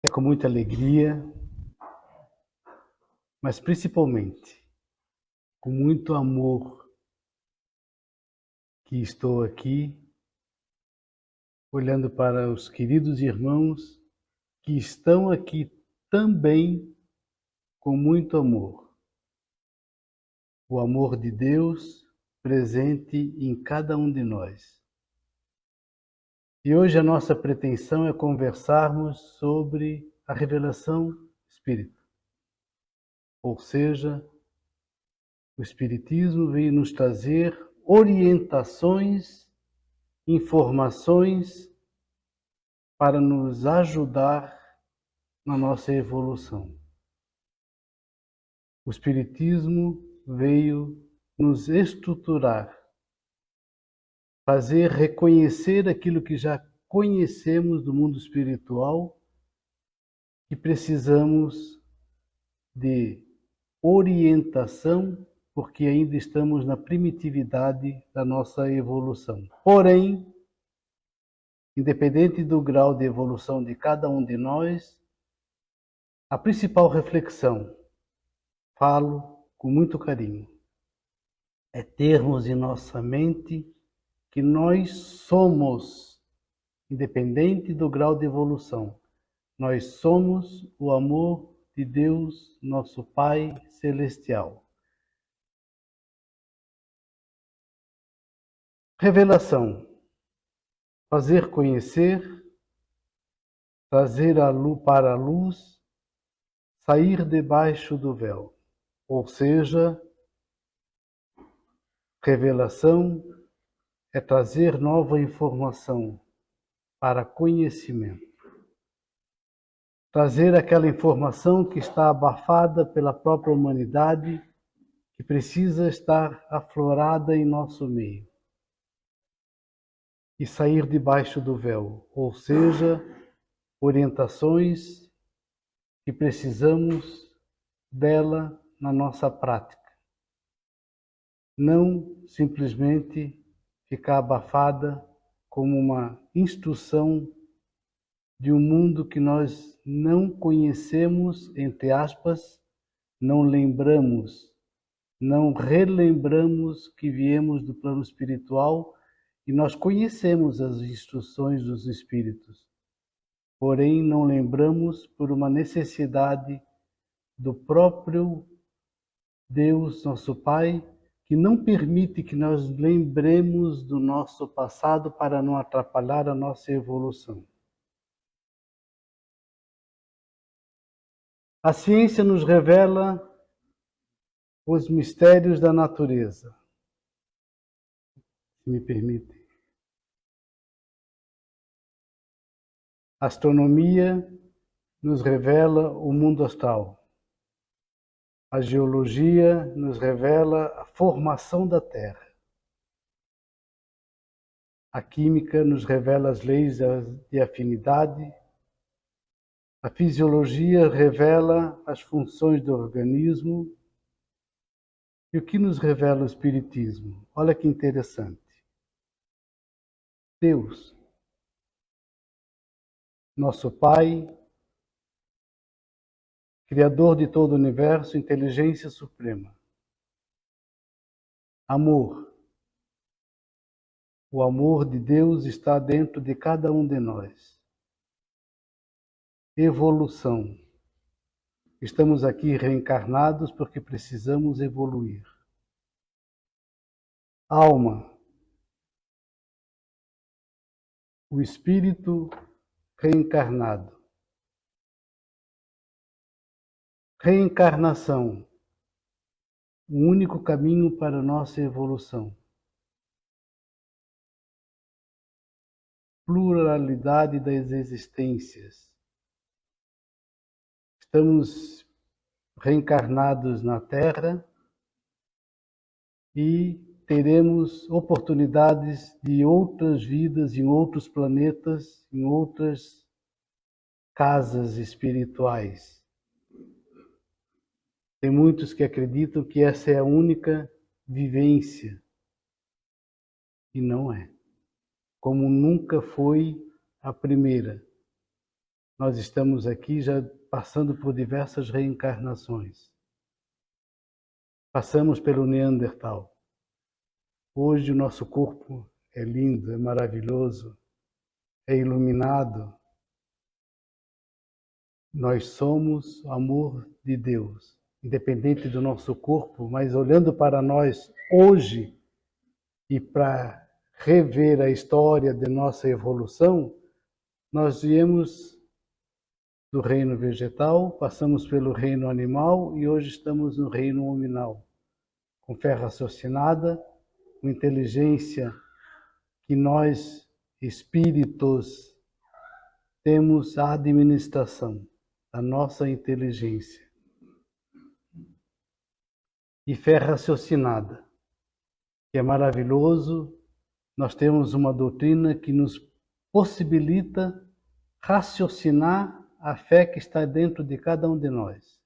É com muita alegria, mas principalmente com muito amor que estou aqui, olhando para os queridos irmãos que estão aqui também com muito amor. O amor de Deus presente em cada um de nós. E hoje a nossa pretensão é conversarmos sobre a revelação espírita. Ou seja, o Espiritismo veio nos trazer orientações, informações para nos ajudar na nossa evolução. O Espiritismo veio nos estruturar, fazer reconhecer aquilo que já conhecemos do mundo espiritual e precisamos de orientação, porque ainda estamos na primitividade da nossa evolução. Porém, independente do grau de evolução de cada um de nós, a principal reflexão, falo com muito carinho, é termos em nossa mente que nós somos, independente do grau de evolução, nós somos o amor de Deus, nosso Pai Celestial. Revelação, fazer conhecer, trazer para a luz, sair debaixo do véu. Ou seja, revelação é trazer nova informação para conhecimento. Trazer aquela informação que está abafada pela própria humanidade, que precisa estar aflorada em nosso meio. E sair debaixo do véu, ou seja, orientações que precisamos dela na nossa prática. Não simplesmente ficar abafada como uma instrução de um mundo que nós não conhecemos, entre aspas, não lembramos, não relembramos que viemos do plano espiritual e nós conhecemos as instruções dos espíritos, porém não lembramos por uma necessidade do próprio Deus, nosso Pai, que não permite que nós lembremos do nosso passado para não atrapalhar a nossa evolução. A ciência nos revela os mistérios da natureza, se me permite. A astronomia nos revela o mundo astral. A geologia nos revela a formação da Terra. A química nos revela as leis de afinidade. A fisiologia revela as funções do organismo. E o que nos revela o Espiritismo? Olha que interessante. Deus, nosso Pai, Criador de todo o universo, inteligência suprema. Amor. O amor de Deus está dentro de cada um de nós. Evolução. Estamos aqui reencarnados porque precisamos evoluir. Alma. O espírito reencarnado. Reencarnação. O único caminho para a nossa evolução. Pluralidade das existências. Estamos reencarnados na Terra e teremos oportunidades de outras vidas em outros planetas, em outras casas espirituais. Tem muitos que acreditam que essa é a única vivência. E não é. Como nunca foi a primeira. nós estamos aqui já passando por diversas reencarnações. Passamos pelo Neandertal. Hoje o nosso corpo é lindo, é maravilhoso, é iluminado. Nós somos amor de Deus, independente do nosso corpo, mas olhando para nós hoje e para rever a história de nossa evolução, nós viemos do reino vegetal, passamos pelo reino animal e hoje estamos no reino hominal, com fé raciocinada, com inteligência que nós, espíritos, temos a administração da nossa inteligência. E fé raciocinada, que é maravilhoso, nós temos uma doutrina que nos possibilita raciocinar a fé que está dentro de cada um de nós.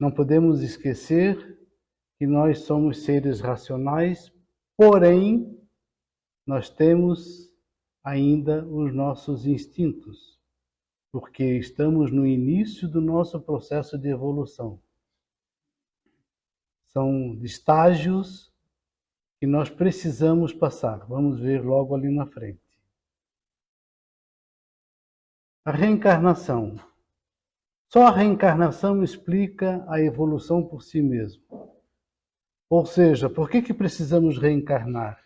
Não podemos esquecer que nós somos seres racionais, porém, nós temos ainda os nossos instintos, porque estamos no início do nosso processo de evolução. São estágios que nós precisamos passar. Vamos ver logo ali na frente. A reencarnação. Só a reencarnação explica a evolução por si mesmo. Ou seja, por que precisamos reencarnar?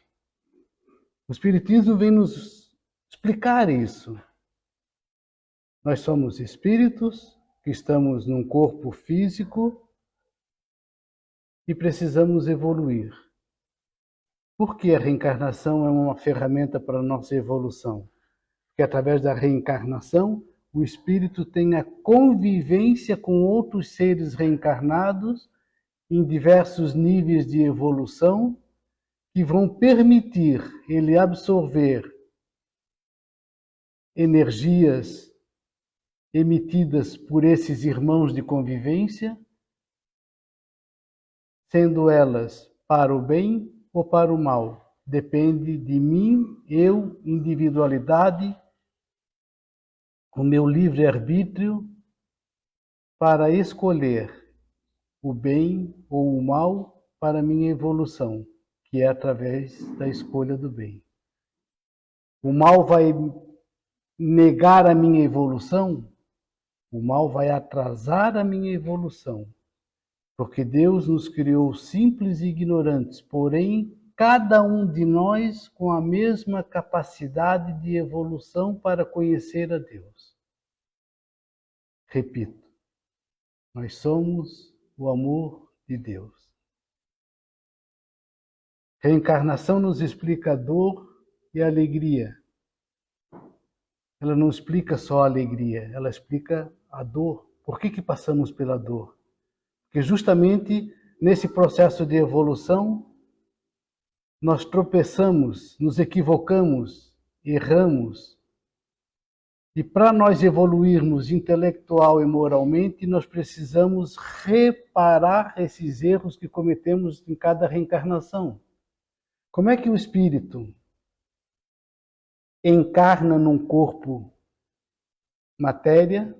O Espiritismo vem nos explicar isso. Nós somos espíritos que estamos num corpo físico e precisamos evoluir. Por que a reencarnação é uma ferramenta para a nossa evolução? Porque através da reencarnação, o espírito tem a convivência com outros seres reencarnados em diversos níveis de evolução que vão permitir ele absorver energias emitidas por esses irmãos de convivência, sendo elas para o bem ou para o mal. Depende de mim, eu, individualidade, o meu livre-arbítrio para escolher o bem ou o mal para a minha evolução, que é através da escolha do bem. O mal vai negar a minha evolução? O mal vai atrasar a minha evolução, porque Deus nos criou simples e ignorantes, porém, cada um de nós com a mesma capacidade de evolução para conhecer a Deus. Repito, nós somos o amor de Deus. Reencarnação nos explica a dor e a alegria. Ela não explica só a alegria, ela explica a dor. Por que passamos pela dor? Porque justamente nesse processo de evolução, nós tropeçamos, nos equivocamos, erramos. E para nós evoluirmos intelectual e moralmente, nós precisamos reparar esses erros que cometemos em cada reencarnação. Como é que o espírito encarna num corpo matéria,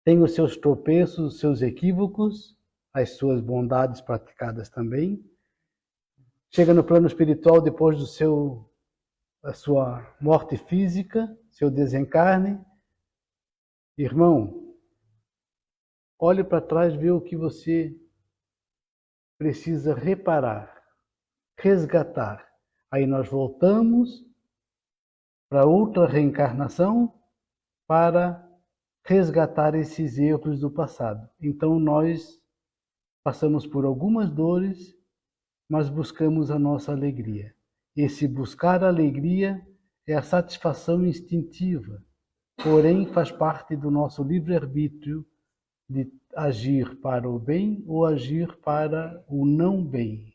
tem os seus tropeços, os seus equívocos, as suas bondades praticadas também, chega no plano espiritual depois da sua morte física, seu desencarne. Irmão, olhe para trás e vê o que você precisa reparar, resgatar. Aí nós voltamos para outra reencarnação para resgatar esses erros do passado. Então nós passamos por algumas dores, mas buscamos a nossa alegria. Esse buscar a alegria é a satisfação instintiva, porém faz parte do nosso livre-arbítrio de agir para o bem ou agir para o não bem.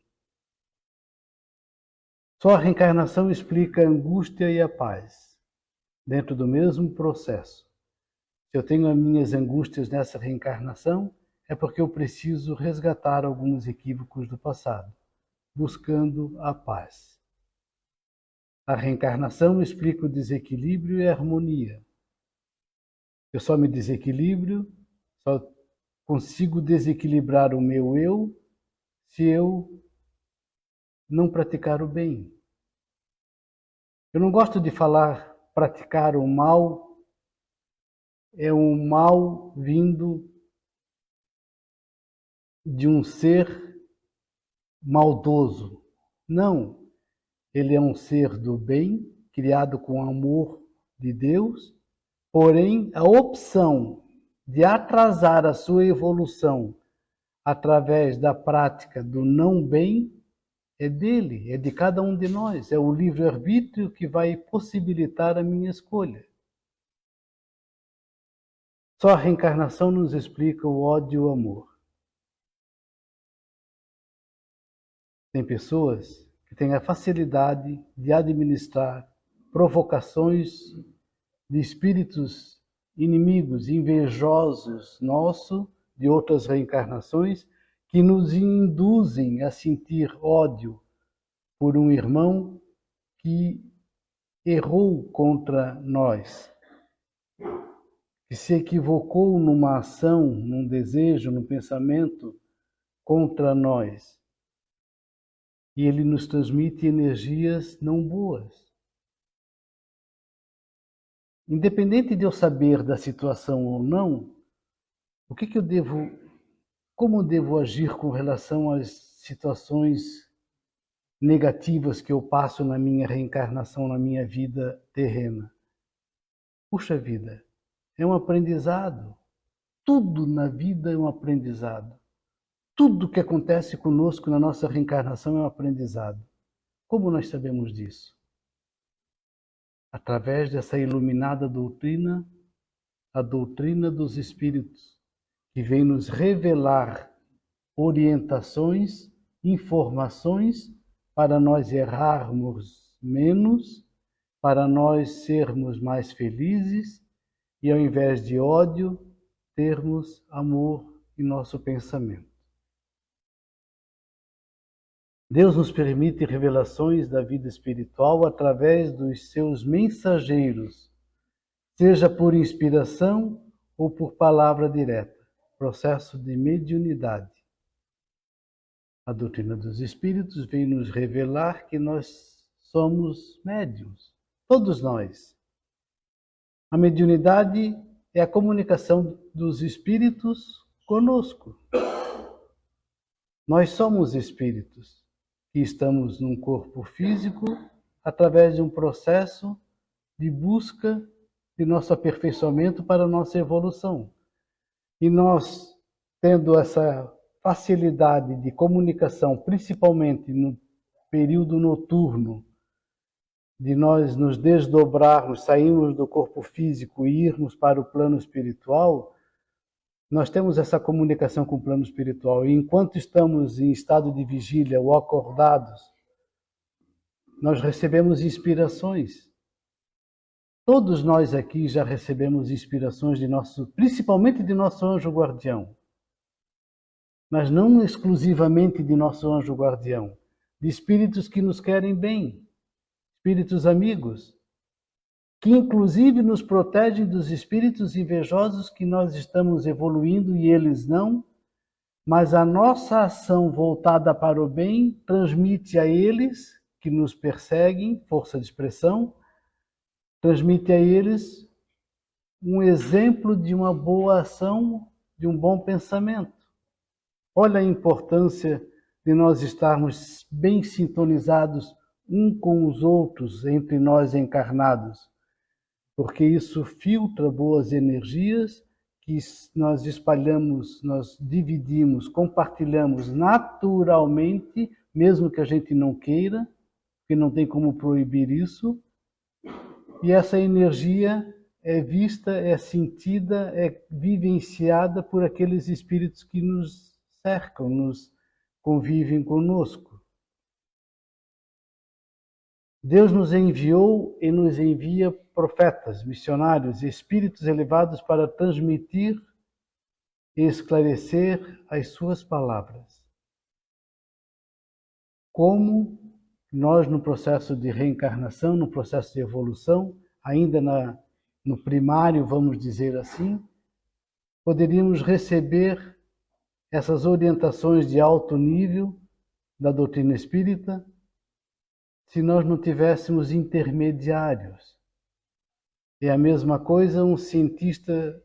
Só a reencarnação explica a angústia e a paz, dentro do mesmo processo. Se eu tenho as minhas angústias nessa reencarnação, é porque eu preciso resgatar alguns equívocos do passado, buscando a paz. A reencarnação explica o desequilíbrio e a harmonia. Eu só me desequilibro, só consigo desequilibrar o meu eu se eu não praticar o bem. Eu não gosto de falar praticar o mal, é um mal vindo de um ser maldoso. Não, ele é um ser do bem, criado com amor de Deus, porém a opção de atrasar a sua evolução através da prática do não bem é dele, é de cada um de nós, é o livre-arbítrio que vai possibilitar a minha escolha. Só a reencarnação nos explica o ódio e o amor. Tem pessoas que têm a facilidade de administrar provocações de espíritos inimigos, invejosos nosso, de outras reencarnações, que nos induzem a sentir ódio por um irmão que errou contra nós, que se equivocou numa ação, num desejo, num pensamento contra nós. E ele nos transmite energias não boas. Independente de eu saber da situação ou não, como eu devo agir com relação às situações negativas que eu passo na minha reencarnação, na minha vida terrena? Puxa vida, é um aprendizado. Tudo na vida é um aprendizado. Tudo que acontece conosco na nossa reencarnação é um aprendizado. Como nós sabemos disso? Através dessa iluminada doutrina, a doutrina dos Espíritos, que vem nos revelar orientações, informações para nós errarmos menos, para nós sermos mais felizes e, ao invés de ódio, termos amor em nosso pensamento. Deus nos permite revelações da vida espiritual através dos seus mensageiros, seja por inspiração ou por palavra direta, processo de mediunidade. A doutrina dos Espíritos vem nos revelar que nós somos médiuns, todos nós. A mediunidade é a comunicação dos Espíritos conosco. Nós somos espíritos que estamos num corpo físico através de um processo de busca de nosso aperfeiçoamento para a nossa evolução. E nós, tendo essa facilidade de comunicação, principalmente no período noturno, de nós nos desdobrarmos, sairmos do corpo físico e irmos para o plano espiritual, nós temos essa comunicação com o plano espiritual. E enquanto estamos em estado de vigília ou acordados, nós recebemos inspirações. Todos nós aqui já recebemos inspirações principalmente de nosso anjo guardião. Mas não exclusivamente de nosso anjo guardião, de espíritos que nos querem bem, espíritos amigos, que inclusive nos protegem dos espíritos invejosos que nós estamos evoluindo e eles não, mas a nossa ação voltada para o bem transmite a eles, que nos perseguem, força de expressão, transmite a eles um exemplo de uma boa ação, de um bom pensamento. Olha a importância de nós estarmos bem sintonizados um com os outros, entre nós encarnados, porque isso filtra boas energias que nós espalhamos, nós dividimos, compartilhamos naturalmente, mesmo que a gente não queira, porque não tem como proibir isso. E essa energia é vista, é sentida, é vivenciada por aqueles espíritos que nos cercam, nos convivem conosco. Deus nos enviou e nos envia profetas, missionários, espíritos elevados para transmitir e esclarecer as suas palavras. Como nós no processo de reencarnação, no processo de evolução, ainda no primário, vamos dizer assim, poderíamos receber essas orientações de alto nível da doutrina espírita se nós não tivéssemos intermediários. É a mesma coisa um cientista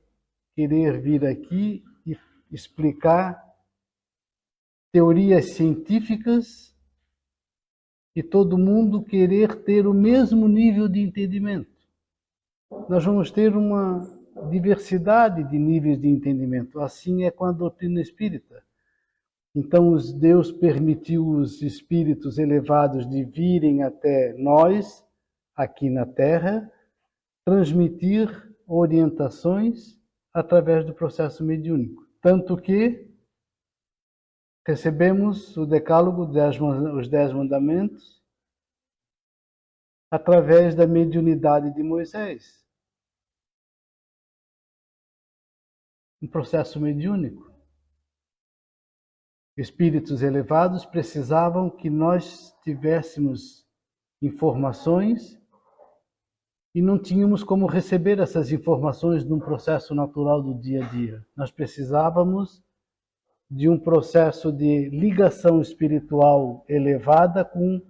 querer vir aqui e explicar teorias científicas e todo mundo querer ter o mesmo nível de entendimento. Nós vamos ter uma diversidade de níveis de entendimento. Assim é com a doutrina espírita. Então, Deus permitiu os espíritos elevados de virem até nós, aqui na Terra, transmitir orientações através do processo mediúnico. Tanto que recebemos o Decálogo, os 10 Mandamentos, através da mediunidade de Moisés. Um processo mediúnico. Espíritos elevados precisavam que nós tivéssemos informações e não tínhamos como receber essas informações num processo natural do dia a dia. Nós precisávamos de um processo de ligação espiritual elevada com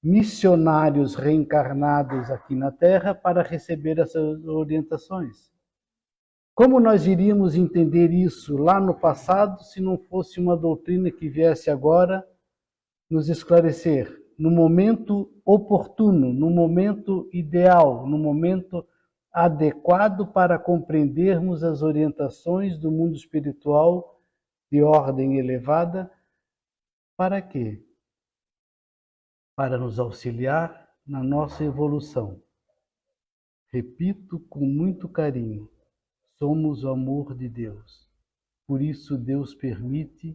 missionários reencarnados aqui na Terra para receber essas orientações. Como nós iríamos entender isso lá no passado se não fosse uma doutrina que viesse agora nos esclarecer no momento oportuno, no momento ideal, no momento adequado para compreendermos as orientações do mundo espiritual de ordem elevada? Para quê? Para nos auxiliar na nossa evolução. Repito com muito carinho, somos o amor de Deus. Por isso Deus permite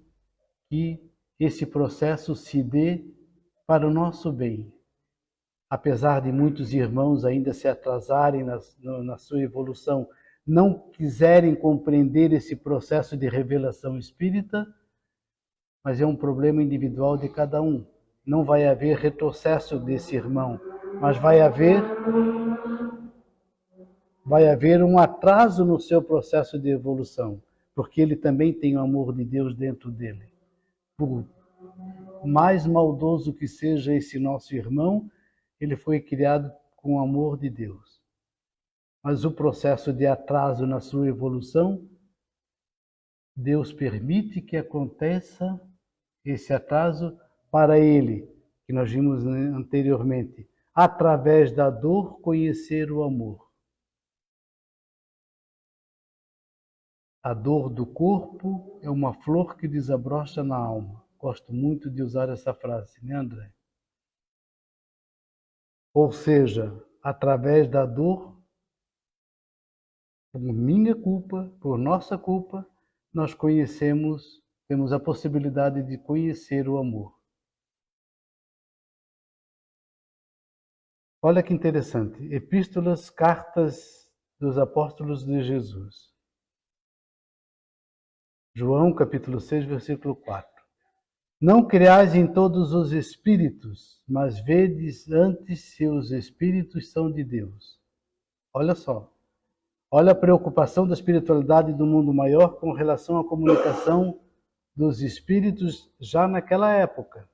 que esse processo se dê para o nosso bem. Apesar de muitos irmãos ainda se atrasarem na sua evolução, não quiserem compreender esse processo de revelação espírita, mas é um problema individual de cada um. Não vai haver retrocesso desse irmão, mas vai haver um atraso no seu processo de evolução, porque ele também tem o amor de Deus dentro dele. Por mais maldoso que seja esse nosso irmão, ele foi criado com o amor de Deus. Mas o processo de atraso na sua evolução, Deus permite que aconteça esse atraso para ele, que nós vimos anteriormente, através da dor conhecer o amor. A dor do corpo é uma flor que desabrocha na alma. Gosto muito de usar essa frase, né, André? Ou seja, através da dor, por minha culpa, por nossa culpa, nós temos a possibilidade de conhecer o amor. Olha que interessante, epístolas, cartas dos apóstolos de Jesus. João capítulo 6, versículo 4. Não creais em todos os espíritos, mas vedes antes se os espíritos são de Deus. Olha só. Olha a preocupação da espiritualidade do mundo maior com relação à comunicação dos espíritos já naquela época.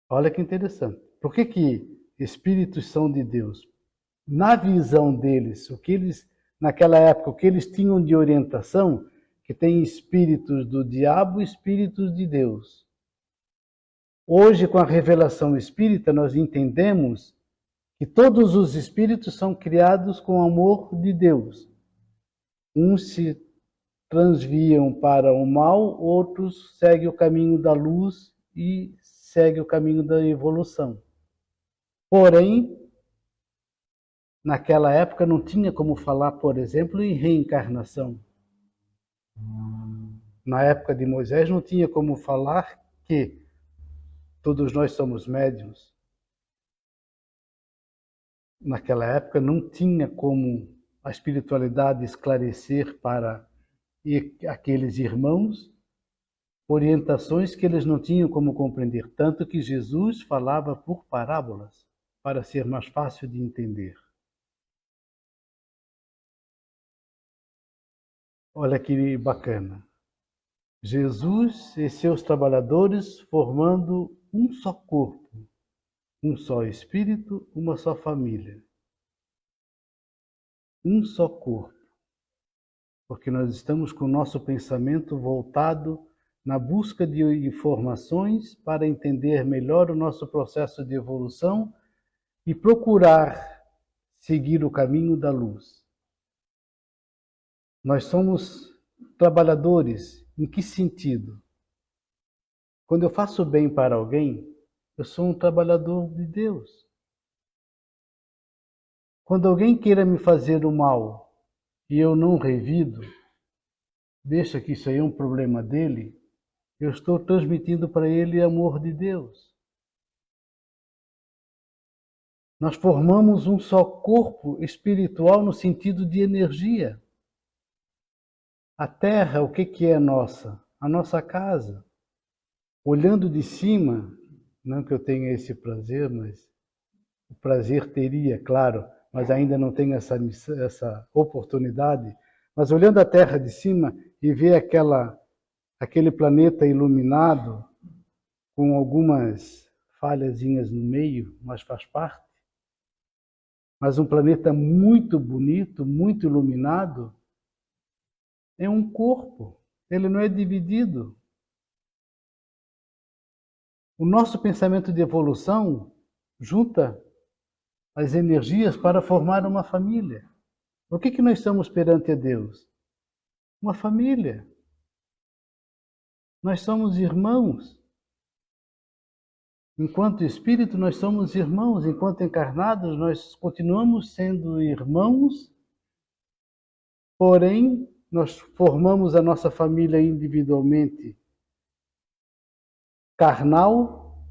Olha que interessante. Por que espíritos são de Deus? Na visão deles, naquela época, o que eles tinham de orientação, que tem espíritos do diabo e espíritos de Deus. Hoje, com a revelação espírita, nós entendemos que todos os espíritos são criados com o amor de Deus. Uns se transviam para o mal, outros seguem o caminho da luz e seguem o caminho da evolução. Porém, naquela época não tinha como falar, por exemplo, em reencarnação. Na época de Moisés não tinha como falar que todos nós somos médiuns. Naquela época não tinha como a espiritualidade esclarecer para aqueles irmãos orientações que eles não tinham como compreender, tanto que Jesus falava por parábolas, para ser mais fácil de entender. Olha que bacana. Jesus e seus trabalhadores formando um só corpo, um só espírito, uma só família. Um só corpo. Porque nós estamos com o nosso pensamento voltado na busca de informações para entender melhor o nosso processo de evolução e procurar seguir o caminho da luz. Nós somos trabalhadores. Em que sentido? Quando eu faço bem para alguém, eu sou um trabalhador de Deus. Quando alguém queira me fazer o mal e eu não revido, deixa que isso aí é um problema dele, eu estou transmitindo para ele amor de Deus. Nós formamos um só corpo espiritual no sentido de energia. A Terra, o que é nossa? A nossa casa. Olhando de cima, não que eu tenha esse prazer, mas o prazer teria, claro, mas ainda não tenho essa oportunidade. Mas olhando a Terra de cima e ver aquele planeta iluminado, com algumas falhazinhas no meio, mas faz parte. Mas um planeta muito bonito, muito iluminado, é um corpo. Ele não é dividido. O nosso pensamento de evolução junta as energias para formar uma família. O que nós somos perante a Deus? Uma família. Nós somos irmãos. Enquanto espírito, nós somos irmãos. Enquanto encarnados, nós continuamos sendo irmãos, porém, nós formamos a nossa família individualmente carnal,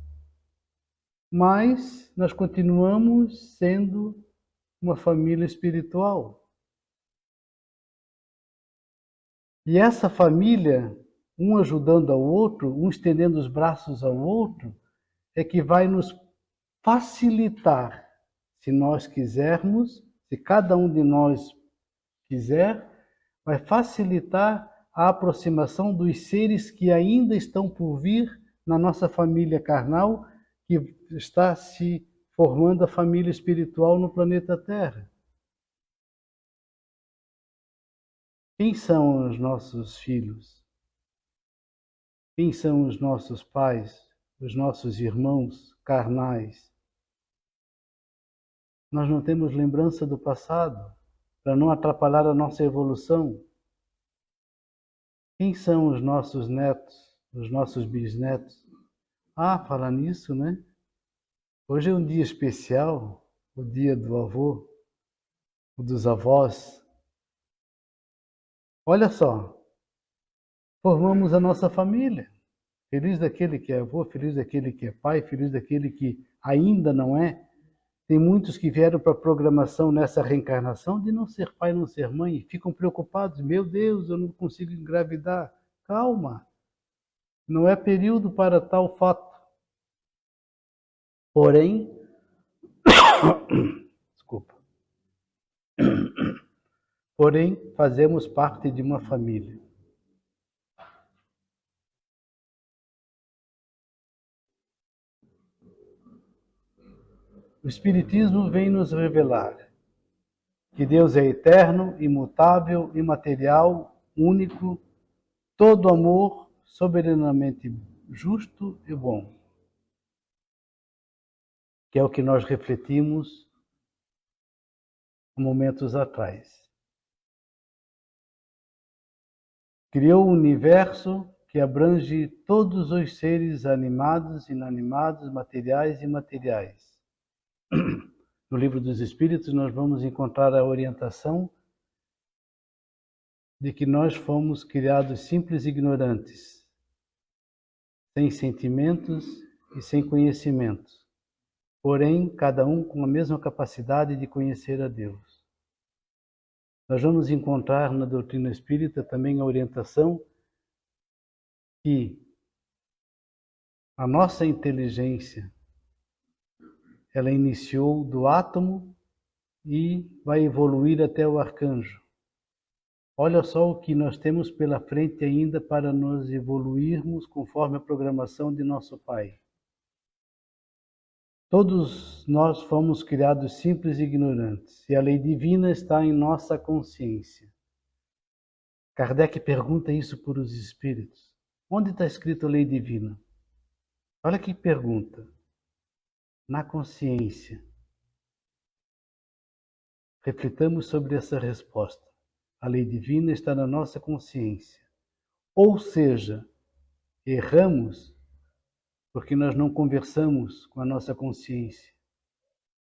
mas nós continuamos sendo uma família espiritual. E essa família, um ajudando ao outro, um estendendo os braços ao outro, é que vai nos facilitar, se nós quisermos, se cada um de nós quiser, vai facilitar a aproximação dos seres que ainda estão por vir na nossa família carnal, que está se formando a família espiritual no planeta Terra. Quem são os nossos filhos? Quem são os nossos pais, os nossos irmãos carnais? Nós não temos lembrança do passado para não atrapalhar a nossa evolução. Quem são os nossos netos, os nossos bisnetos? Ah, falar nisso, né? Hoje é um dia especial, o dia do avô, o dos avós. Olha só, formamos a nossa família. Feliz daquele que é avô, feliz daquele que é pai, feliz daquele que ainda não é. Tem muitos que vieram para a programação nessa reencarnação de não ser pai, não ser mãe, e ficam preocupados. Meu Deus, eu não consigo engravidar. Calma, não é período para tal fato. Porém, desculpa. Porém, fazemos parte de uma família. O Espiritismo vem nos revelar que Deus é eterno, imutável, imaterial, único, todo amor, soberanamente justo e bom. Que é o que nós refletimos momentos atrás. Criou um universo que abrange todos os seres animados, inanimados, materiais e imateriais. No Livro dos Espíritos nós vamos encontrar a orientação de que nós fomos criados simples e ignorantes, sem sentimentos e sem conhecimentos, porém cada um com a mesma capacidade de conhecer a Deus. Nós vamos encontrar na doutrina espírita também a orientação que A nossa inteligência, ela iniciou do átomo e vai evoluir até o arcanjo. Olha só o que nós temos pela frente ainda para nos evoluirmos conforme a programação de nosso Pai. Todos nós fomos criados simples e ignorantes, e a lei divina está em nossa consciência. Kardec pergunta isso para os espíritos. Onde está escrito a lei divina? Olha que pergunta. Na consciência. Reflitamos sobre essa resposta. A lei divina está na nossa consciência. Ou seja, erramos porque nós não conversamos com a nossa consciência.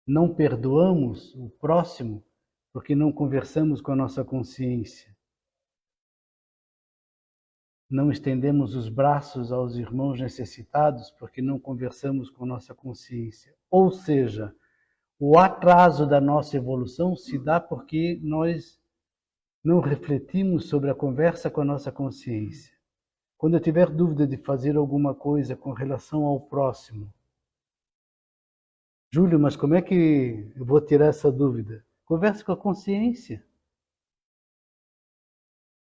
Não perdoamos o próximo porque não conversamos com a nossa consciência. Não estendemos os braços aos irmãos necessitados porque não conversamos com a nossa consciência. Ou seja, o atraso da nossa evolução se dá porque nós não refletimos sobre a conversa com a nossa consciência. Quando eu tiver dúvida de fazer alguma coisa com relação ao próximo, Júlio, mas como é que eu vou tirar essa dúvida? Converse com a consciência.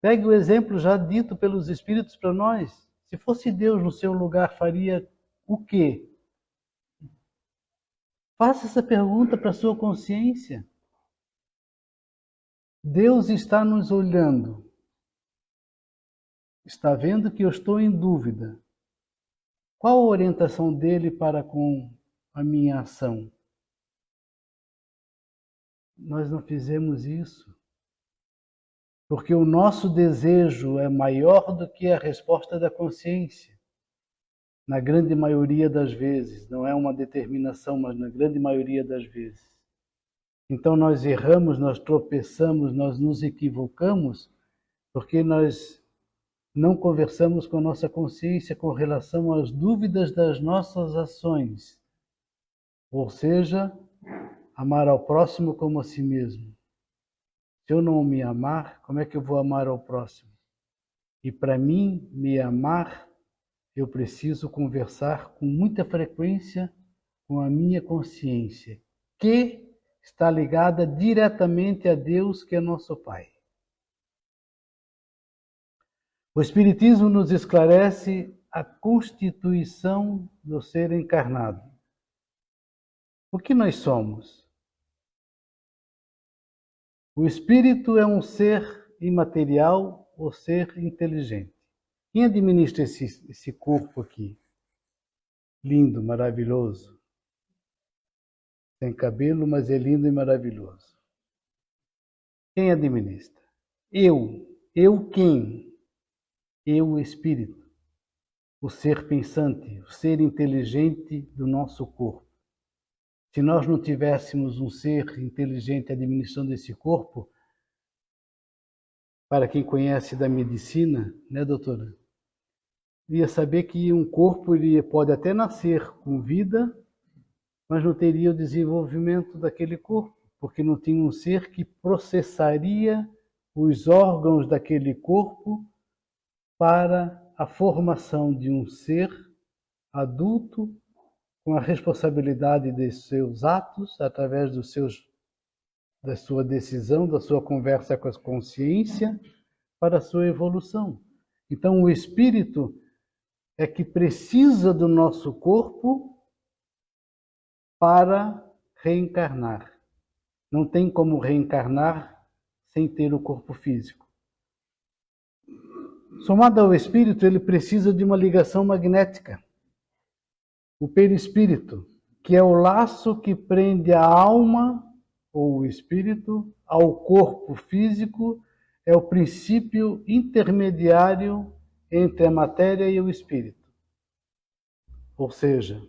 Pegue o exemplo já dito pelos Espíritos para nós. Se fosse Deus no seu lugar, faria o quê? Faça essa pergunta para a sua consciência. Deus está nos olhando. Está vendo que eu estou em dúvida. Qual a orientação dele para com a minha ação? Nós não fizemos isso. Porque o nosso desejo é maior do que a resposta da consciência. Na grande maioria das vezes. Não é uma determinação, mas na grande maioria das vezes. Então nós erramos, nós tropeçamos, nós nos equivocamos, porque nós não conversamos com a nossa consciência com relação às dúvidas das nossas ações. Ou seja, amar ao próximo como a si mesmo. Se eu não me amar, como é que eu vou amar ao próximo? E para mim, me amar, eu preciso conversar com muita frequência com a minha consciência, que está ligada diretamente a Deus, que é nosso Pai. O Espiritismo nos esclarece a constituição do ser encarnado. O que nós somos? O espírito é um ser imaterial ou ser inteligente. Quem administra esse corpo aqui? Lindo, maravilhoso. Sem cabelo, mas é lindo e maravilhoso. Quem administra? Eu. Eu quem? Eu, o espírito. O ser pensante, o ser inteligente do nosso corpo. Se nós não tivéssemos um ser inteligente administrando esse corpo, para quem conhece da medicina, né, doutora? Ia saber que um corpo ele pode até nascer com vida, mas não teria o desenvolvimento daquele corpo, porque não tinha um ser que processaria os órgãos daquele corpo para a formação de um ser adulto com a responsabilidade de seus atos, através da sua decisão, da sua conversa com a consciência, para a sua evolução. Então, o espírito é que precisa do nosso corpo para reencarnar. Não tem como reencarnar sem ter o corpo físico. Somado ao espírito, ele precisa de uma ligação magnética. O perispírito, que é o laço que prende a alma ou o espírito ao corpo físico, é o princípio intermediário entre a matéria e o espírito. Ou seja,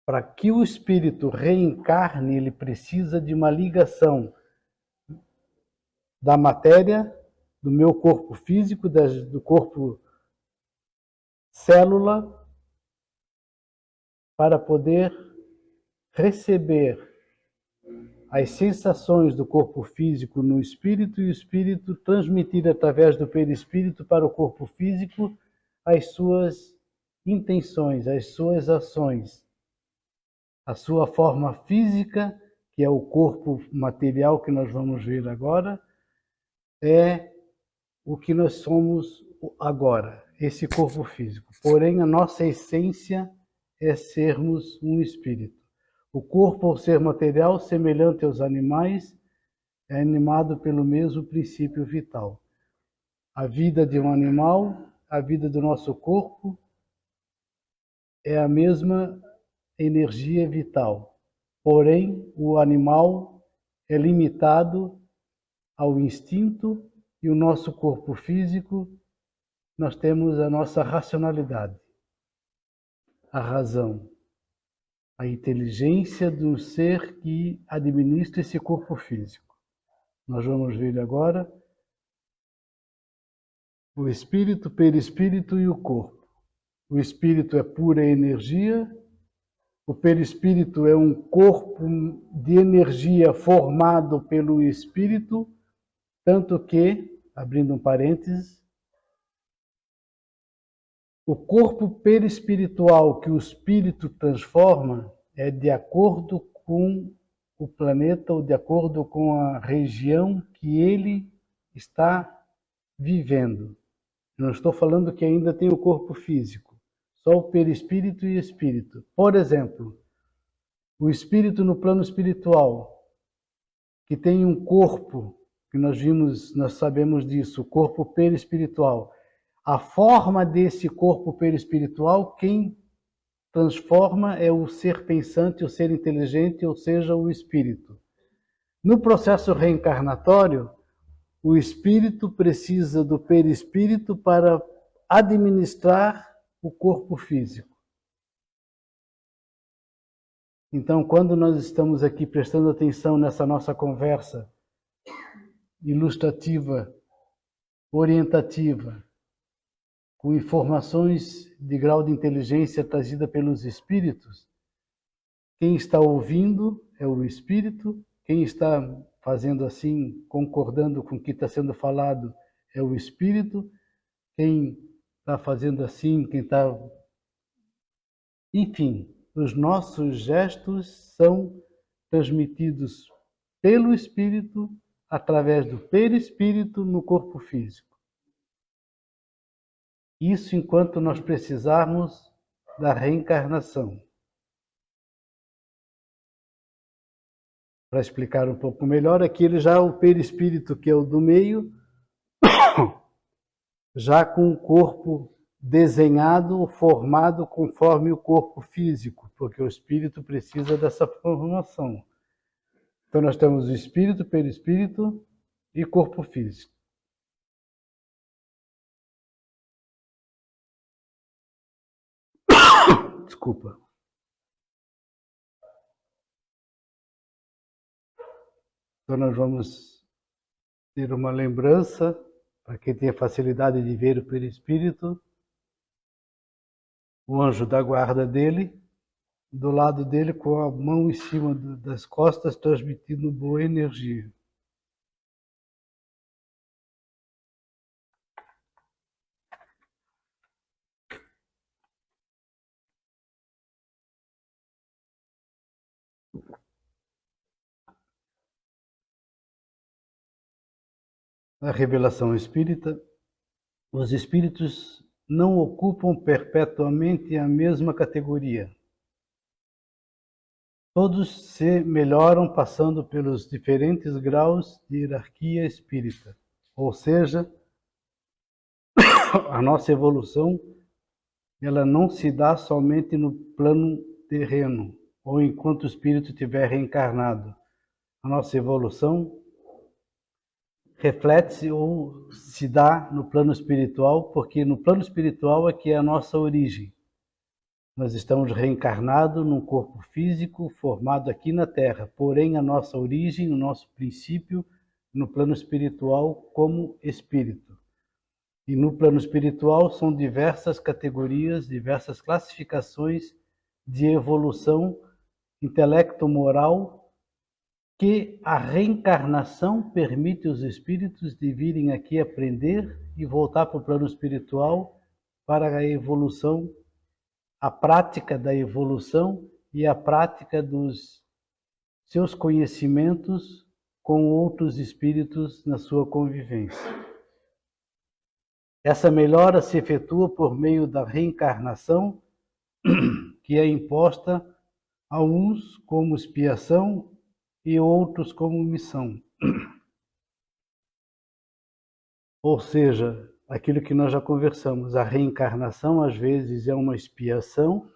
para que o espírito reencarne, ele precisa de uma ligação da matéria, do meu corpo físico, do corpo célula, para poder receber as sensações do corpo físico no espírito e o espírito transmitir através do perispírito para o corpo físico as suas intenções, as suas ações. A sua forma física, que é o corpo material que nós vamos ver agora, é o que nós somos agora, esse corpo físico. Porém, a nossa essência é sermos um espírito. O corpo, ao ser material, semelhante aos animais, é animado pelo mesmo princípio vital. A vida de um animal, a vida do nosso corpo, é a mesma energia vital. Porém, o animal é limitado ao instinto e o nosso corpo físico, nós temos a nossa racionalidade, a razão, a inteligência do ser que administra esse corpo físico. Nós vamos ver agora o espírito, perispírito e o corpo. O espírito é pura energia, o perispírito é um corpo de energia formado pelo espírito, tanto que, abrindo um parênteses, o corpo perispiritual que o espírito transforma é de acordo com o planeta ou de acordo com a região que ele está vivendo. Não estou falando que ainda tem o corpo físico, só o perispírito e espírito. Por exemplo, o espírito no plano espiritual, que tem um corpo, que nós sabemos disso, o corpo perispiritual. A forma desse corpo perispiritual, quem transforma é o ser pensante, o ser inteligente, ou seja, o espírito. No processo reencarnatório, o espírito precisa do perispírito para administrar o corpo físico. Então, quando nós estamos aqui prestando atenção nessa nossa conversa ilustrativa, orientativa, com informações de grau de inteligência trazida pelos espíritos, quem está ouvindo é o espírito, quem está fazendo assim, concordando com o que está sendo falado, é o espírito, quem está fazendo assim, quem está... Enfim, os nossos gestos são transmitidos pelo espírito através do perispírito no corpo físico. Isso enquanto nós precisarmos da reencarnação. Para explicar um pouco melhor, aqui ele já o perispírito, que é o do meio, já com o corpo desenhado, formado conforme o corpo físico, porque o espírito precisa dessa formação. Então nós temos o espírito, perispírito e corpo físico. Desculpa. Então nós vamos ter uma lembrança, para quem tem a facilidade de ver o perispírito, o anjo da guarda dele, do lado dele com a mão em cima das costas, transmitindo boa energia. Na revelação espírita, os espíritos não ocupam perpetuamente a mesma categoria. Todos se melhoram passando pelos diferentes graus de hierarquia espírita. Ou seja, a nossa evolução, ela não se dá somente no plano terreno, ou enquanto o espírito estiver reencarnado. A nossa evolução reflete-se ou se dá no plano espiritual, porque no plano espiritual é que é a nossa origem. Nós estamos reencarnados num corpo físico formado aqui na Terra, porém a nossa origem, o nosso princípio, no plano espiritual como espírito. E no plano espiritual são diversas categorias, diversas classificações de evolução intelecto-moral, que a reencarnação permite os espíritos de virem aqui aprender e voltar para o plano espiritual para a evolução a prática da evolução e a prática dos seus conhecimentos com outros espíritos na sua convivência. Essa melhora se efetua por meio da reencarnação, que é imposta a uns como expiação e outros como missão. Ou seja, aquilo que nós já conversamos, a reencarnação às vezes é uma expiação,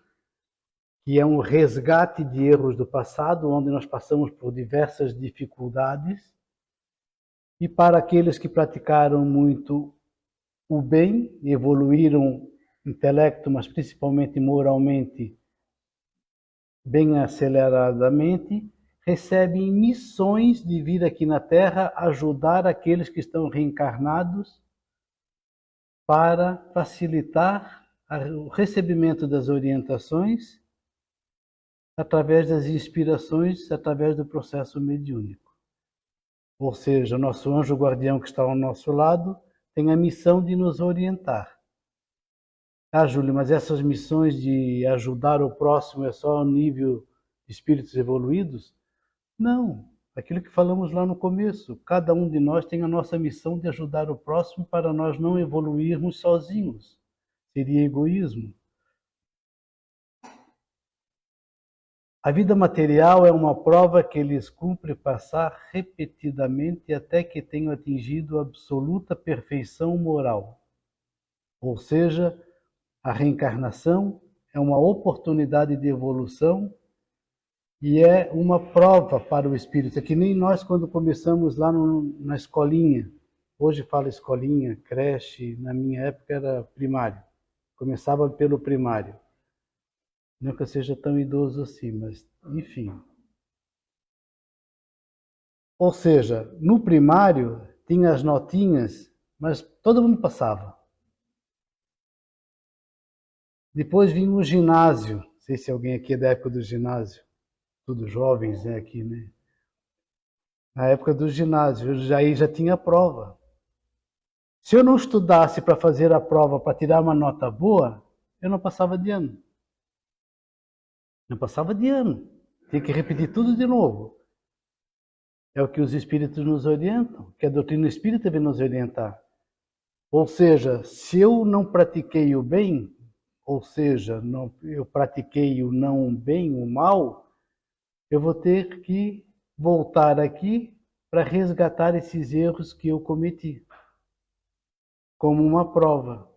que é um resgate de erros do passado, onde nós passamos por diversas dificuldades, e para aqueles que praticaram muito o bem, evoluíram intelecto, mas principalmente moralmente, bem aceleradamente, recebem missões de vir aqui na Terra ajudar aqueles que estão reencarnados para facilitar o recebimento das orientações através das inspirações, através do processo mediúnico. Ou seja, o nosso anjo guardião que está ao nosso lado tem a missão de nos orientar. Ah, Júlio, mas essas missões de ajudar o próximo é só ao nível de espíritos evoluídos? Não, aquilo que falamos lá no começo, cada um de nós tem a nossa missão de ajudar o próximo para nós não evoluirmos sozinhos. Seria egoísmo. A vida material é uma prova que lhes cumpre passar repetidamente até que tenham atingido absoluta perfeição moral. Ou seja, a reencarnação é uma oportunidade de evolução e é uma prova para o espírito. É que nem nós quando começamos lá na escolinha. Hoje fala escolinha, creche, na minha época era primário. Começava pelo primário. Não que eu seja tão idoso assim, mas enfim. Ou seja, no primário tinha as notinhas, mas todo mundo passava. Depois vinha o ginásio. Não sei se alguém aqui é da época do ginásio. Tudo jovens, né, aqui, né? Na época do ginásio, já tinha prova. Se eu não estudasse para fazer a prova, para tirar uma nota boa, eu não passava de ano. Não passava de ano. Tinha que repetir tudo de novo. É o que os espíritos nos orientam, que a doutrina espírita vem nos orientar. Ou seja, se eu não pratiquei o bem, ou seja, eu pratiquei o não bem, o mal, eu vou ter que voltar aqui para resgatar esses erros que eu cometi, como uma prova.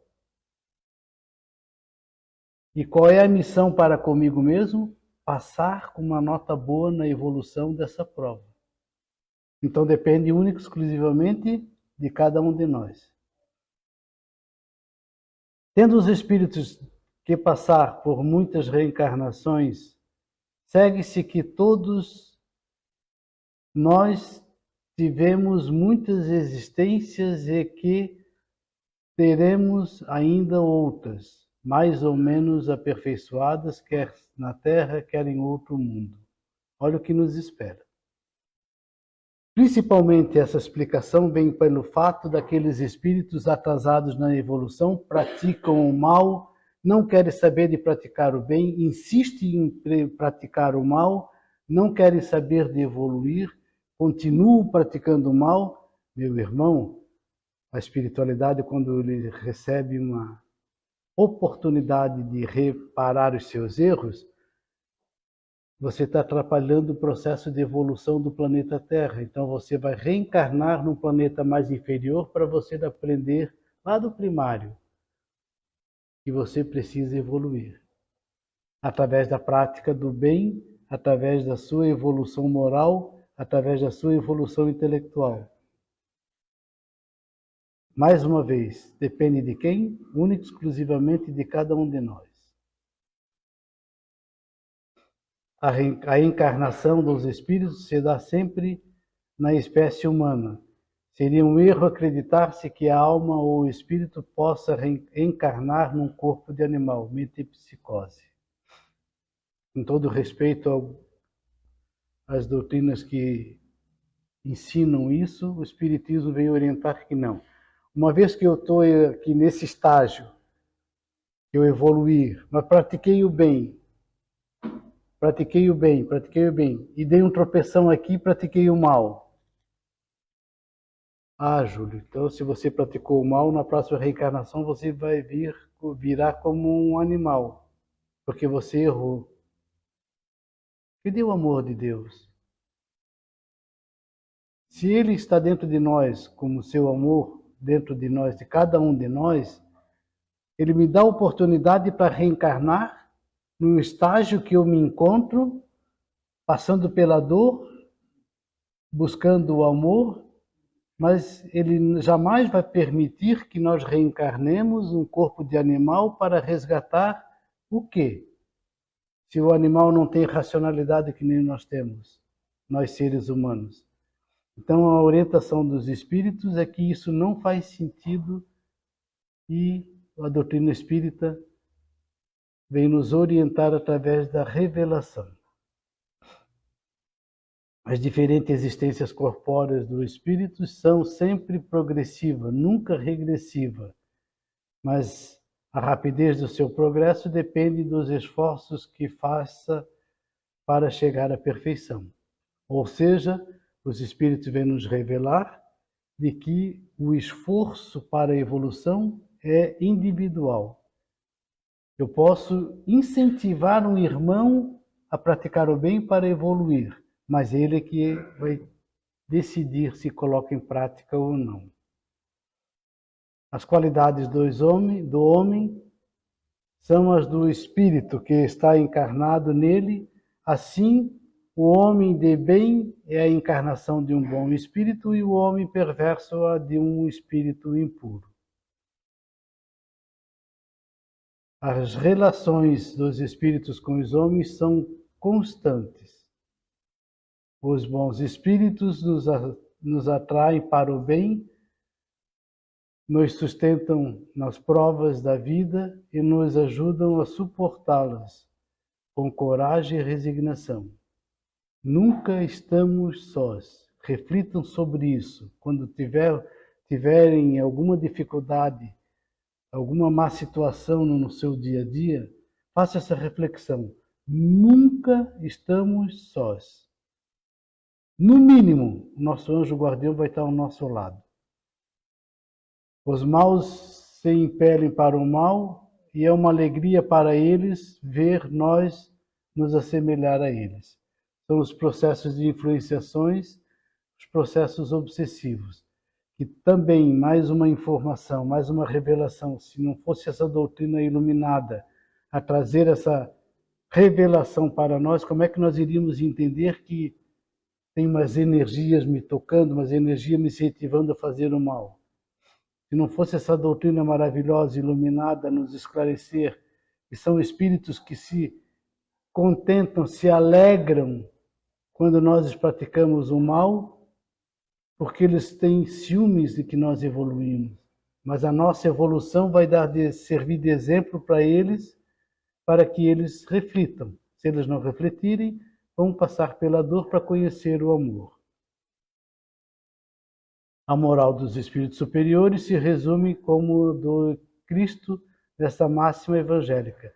E qual é a missão para comigo mesmo? Passar com uma nota boa na evolução dessa prova. Então depende única e exclusivamente de cada um de nós. Tendo os espíritos que passar por muitas reencarnações, segue-se que todos nós tivemos muitas existências e que teremos ainda outras, mais ou menos aperfeiçoadas, quer na Terra, quer em outro mundo. Olha o que nos espera. Principalmente essa explicação vem pelo fato daqueles espíritos atrasados na evolução, praticam o mal, não querem saber de praticar o bem, insistem em praticar o mal, não querem saber de evoluir, continuam praticando o mal. Meu irmão, a espiritualidade, quando ele recebe uma oportunidade de reparar os seus erros, você está atrapalhando o processo de evolução do planeta Terra. Então você vai reencarnar num planeta mais inferior para você aprender lá do primário que você precisa evoluir. Através da prática do bem, através da sua evolução moral, através da sua evolução intelectual. Mais uma vez, depende de quem? Única e exclusivamente de cada um de nós. A encarnação dos espíritos se dá sempre na espécie humana. Seria um erro acreditar-se que a alma ou o espírito possa reencarnar num corpo de animal, metempsicose. Com todo respeito às doutrinas que ensinam isso, o espiritismo vem orientar que não. Uma vez que eu estou aqui nesse estágio eu evoluir, mas pratiquei o bem, e dei um tropeção aqui, pratiquei o mal. Ah, Júlio, então se você praticou o mal, na próxima reencarnação você vai virar como um animal, porque você errou. Cadê o amor de Deus? Se Ele está dentro de nós, como seu amor dentro de nós, de cada um de nós, Ele me dá a oportunidade para reencarnar no estágio que eu me encontro, passando pela dor, buscando o amor, mas Ele jamais vai permitir que nós reencarnemos um corpo de animal para resgatar o quê? Se o animal não tem racionalidade que nem nós temos, nós seres humanos. Então a orientação dos espíritos é que isso não faz sentido e a doutrina espírita vem nos orientar através da revelação. As diferentes existências corpóreas do espírito são sempre progressivas, nunca regressivas, mas a rapidez do seu progresso depende dos esforços que faça para chegar à perfeição. Ou seja, os espíritos vêm nos revelar de que o esforço para a evolução é individual. Eu posso incentivar um irmão a praticar o bem para evoluir, mas ele é que vai decidir se coloca em prática ou não. As qualidades do homem são as do espírito que está encarnado nele, assim o homem de bem é a encarnação de um bom espírito e o homem perverso a de um espírito impuro. As relações dos espíritos com os homens são constantes. Os bons espíritos nos atraem para o bem, nos sustentam nas provas da vida e nos ajudam a suportá-las com coragem e resignação. Nunca estamos sós. Reflitam sobre isso. Quando tiverem alguma dificuldade, alguma má situação no seu dia a dia, faça essa reflexão. Nunca estamos sós. No mínimo, o nosso anjo guardião vai estar ao nosso lado. Os maus se impelem para o mal e é uma alegria para eles ver nós nos assemelhar a eles. São os processos de influenciações, os processos obsessivos. Que também, mais uma informação, mais uma revelação, se não fosse essa doutrina iluminada a trazer essa revelação para nós, como é que nós iríamos entender que tem umas energias me tocando, umas energias me incentivando a fazer o mal? Se não fosse essa doutrina maravilhosa, iluminada, a nos esclarecer, que são espíritos que se contentam, se alegram quando nós praticamos o mal, porque eles têm ciúmes de que nós evoluímos. Mas a nossa evolução vai servir de exemplo para eles, para que eles reflitam. Se eles não refletirem, vão passar pela dor para conhecer o amor. A moral dos espíritos superiores se resume como do Cristo dessa máxima evangélica: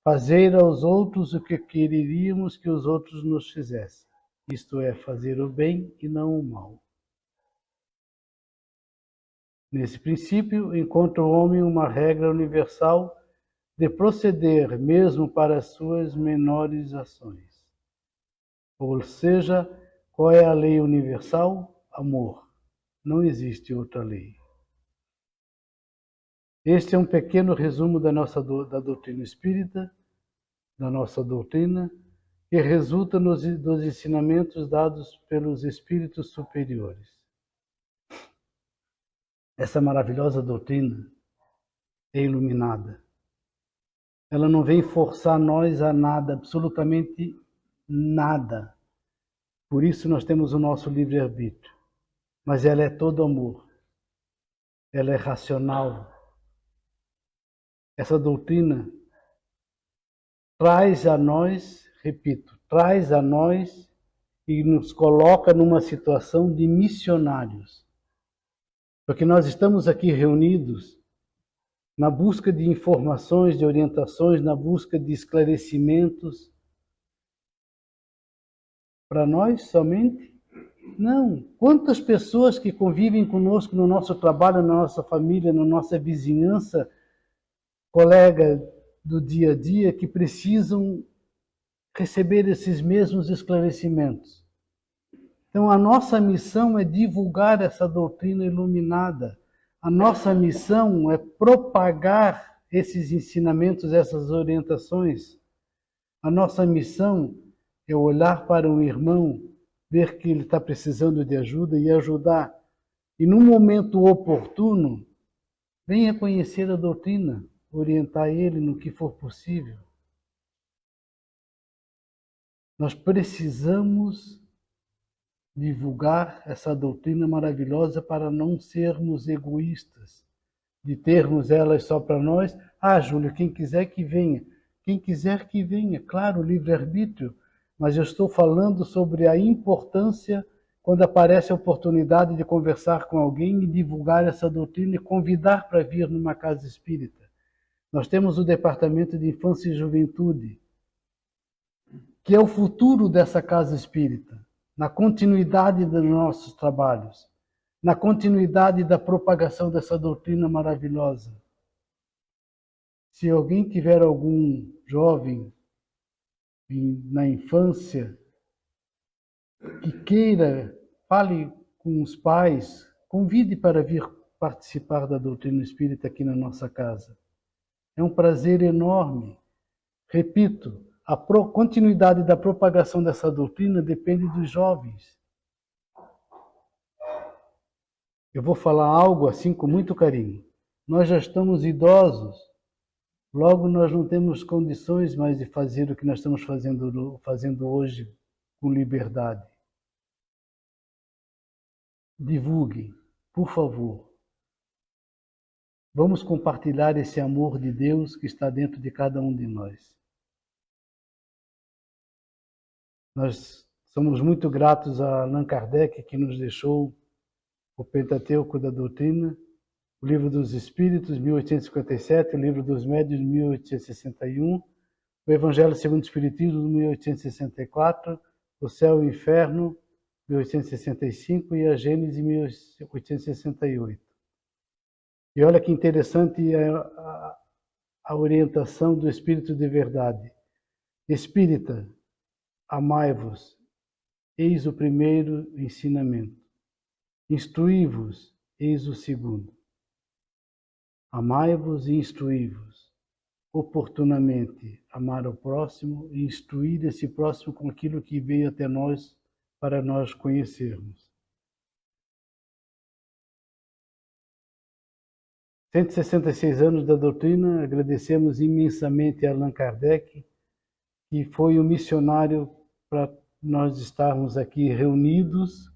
fazer aos outros o que quereríamos que os outros nos fizessem. Isto é, fazer o bem e não o mal. Nesse princípio, encontra o homem uma regra universal de proceder mesmo para as suas menores ações. Ou seja, qual é a lei universal? Amor. Não existe outra lei. Este é um pequeno resumo da doutrina espírita, da nossa doutrina, que resulta dos ensinamentos dados pelos espíritos superiores. Essa maravilhosa doutrina é iluminada. Ela não vem forçar nós a nada, absolutamente nada. Por isso nós temos o nosso livre-arbítrio. Mas ela é todo amor. Ela é racional. Essa doutrina traz a nós, repito, traz a nós e nos coloca numa situação de missionários. Porque nós estamos aqui reunidos na busca de informações, de orientações, na busca de esclarecimentos. Para nós somente? Não. Quantas pessoas que convivem conosco no nosso trabalho, na nossa família, na nossa vizinhança, colega do dia a dia, que precisam receber esses mesmos esclarecimentos. Então, a nossa missão é divulgar essa doutrina iluminada. A nossa missão é propagar esses ensinamentos, essas orientações. A nossa missão é olhar para um irmão, ver que ele está precisando de ajuda e ajudar. E no momento oportuno, venha conhecer a doutrina, orientar ele no que for possível. Nós precisamos divulgar essa doutrina maravilhosa para não sermos egoístas, de termos elas só para nós. Ah, Júlio, quem quiser que venha. Quem quiser que venha, claro, livre-arbítrio, mas eu estou falando sobre a importância quando aparece a oportunidade de conversar com alguém e divulgar essa doutrina e convidar para vir numa casa espírita. Nós temos o Departamento de Infância e Juventude, que é o futuro dessa casa espírita, na continuidade dos nossos trabalhos, na continuidade da propagação dessa doutrina maravilhosa. Se alguém tiver algum jovem na infância que queira, fale com os pais, convide para vir participar da doutrina espírita aqui na nossa casa. É um prazer enorme. Repito, a continuidade da propagação dessa doutrina depende dos jovens. Eu vou falar algo assim com muito carinho. Nós já estamos idosos, logo nós não temos condições mais de fazer o que nós estamos fazendo hoje com liberdade. Divulguem, por favor. Vamos compartilhar esse amor de Deus que está dentro de cada um de nós. Nós somos muito gratos a Allan Kardec, que nos deixou o Pentateuco da Doutrina, o Livro dos Espíritos, 1857, o Livro dos Médiuns, 1861, o Evangelho segundo o Espiritismo, 1864, o Céu e o Inferno, 1865, e a Gênese, 1868. E olha que interessante a orientação do Espírito de Verdade. Espírita, amai-vos, eis o primeiro ensinamento. Instruí-vos, eis o segundo. Amai-vos e instruí-vos. Oportunamente amar o próximo e instruir esse próximo com aquilo que veio até nós para nós conhecermos. 166 anos da doutrina, agradecemos imensamente a Allan Kardec, que foi o missionário para nós estarmos aqui reunidos,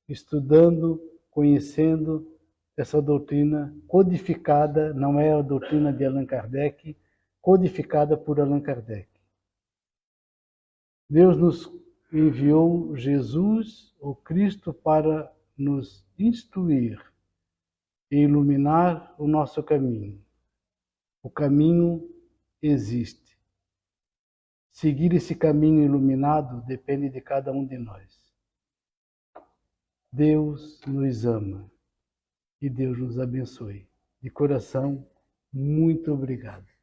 estudando, conhecendo essa doutrina codificada, não é a doutrina de Allan Kardec, codificada por Allan Kardec. Deus nos enviou Jesus, o Cristo, para nos instruir e iluminar o nosso caminho. O caminho existe. Seguir esse caminho iluminado depende de cada um de nós. Deus nos ama e Deus nos abençoe. De coração, muito obrigado.